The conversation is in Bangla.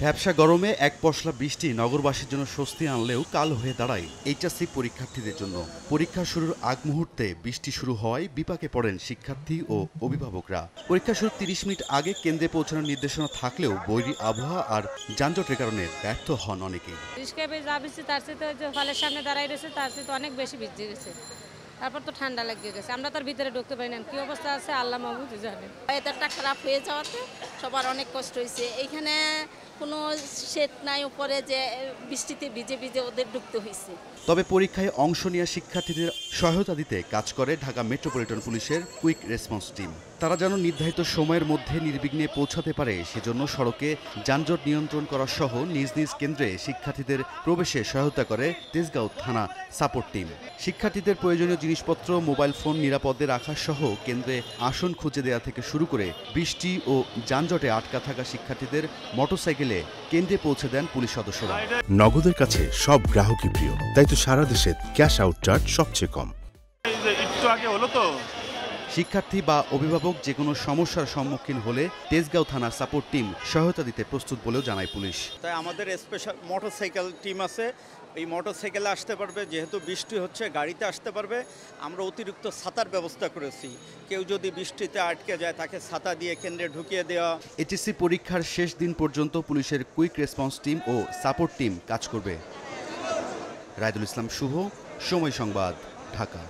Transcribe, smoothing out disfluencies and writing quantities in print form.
ভ্যাপসা গরমে এক পশলা বৃষ্টি নগরবাসীর জন্য স্বস্তি আনলেও কাল হয়ে দাঁড়ায় এইচএসসি পরীক্ষার্থীদের জন্য। পরীক্ষা শুরুর আগ মুহূর্তে বৃষ্টি শুরু হওয়ায় বিপাকে পড়েন শিক্ষার্থী ও অভিভাবকরা। পরীক্ষা শুরুর ৩০ মিনিট আগে কেন্দ্রে পৌঁছানোর নির্দেশনা থাকলেও বৈরী আবহাওয়া আর যানজটের কারণে ব্যর্থ হন অনেকেই। ফলের সামনে দাঁড়াই রয়েছে, তার চেয়ে তো অনেক বেশি বৃষ্টি গেছে। তারপর তো ঠান্ডা লেগে গেছে, আমরা তার ভিতরে ঢুকতে পারি না। কি অবস্থা আছে আল্লাহ মাহবুদ জানে। ওয়েদারটা খারাপ হয়ে যাওয়াতে সবার অনেক কষ্ট হয়েছে। এইখানে কোনো শেড নাই উপরে যে বৃষ্টিতে ভিজে ভিজে ওদের ঢুকতে হয়েছে। তবে পরীক্ষায় অংশ নেওয়া শিক্ষার্থীদের সহায়তা দিতে কাজ করে ঢাকা মেট্রোপলিটন পুলিশের কুইক রেসপন্স টিম। তারা যেন নির্ধারিত সময়ের মধ্যে নির্বিঘ্নে পৌঁছাতে পারে সেজন্য সড়কে যানজট নিয়ন্ত্রণ করা সহ নিজ নিজ কেন্দ্রে শিক্ষার্থীদের প্রবেশে সহায়তা করে তেজগাঁও থানা সাপোর্ট টিম। শিক্ষার্থীদের প্রয়োজনীয় জিনিসপত্র, মোবাইল ফোন নিরাপদে রাখা সহ কেন্দ্রে আসন খুঁজে দেওয়া থেকে শুরু করে বৃষ্টি ও যানজটে আটকা থাকা শিক্ষার্থীদের মোটরসাইকেলে কেন্দ্রে পৌঁছে দেন পুলিশ সদস্যরা। নগদের কাছে সব গ্রাহকই প্রিয়, তাই তো সারা দেশে ক্যাশ আউট চার্জ সবচেয়ে কম। শিক্ষার্থী বা অভিভাবক যে কোনো সমস্যার সম্মুখীন হলে তেজগাঁও থানা সাপোর্ট টিম সহায়তা দিতে প্রস্তুত বলেও জানায় পুলিশ। তাই আমাদের স্পেশাল মোটরসাইকেল টিম আছে, এই মোটরসাইকেলে আসতে পারবে। যেহেতু বৃষ্টি হচ্ছে, গাড়িতে আসতে পারবে। আমরা অতিরিক্ত ছাতার ব্যবস্থা করেছি, কেউ যদি বৃষ্টিতে আটকে যায় তাকে ছাতা দিয়ে কেন্দ্রে ঢুকিয়ে দেওয়া। এইচএসসি পরীক্ষার শেষ দিন পর্যন্ত পুলিশের কুইক রেসপন্স টিম ও সাপোর্ট টিম কাজ করবে। রায়দুল ইসলাম শুভ, সময় সংবাদ, ঢাকা।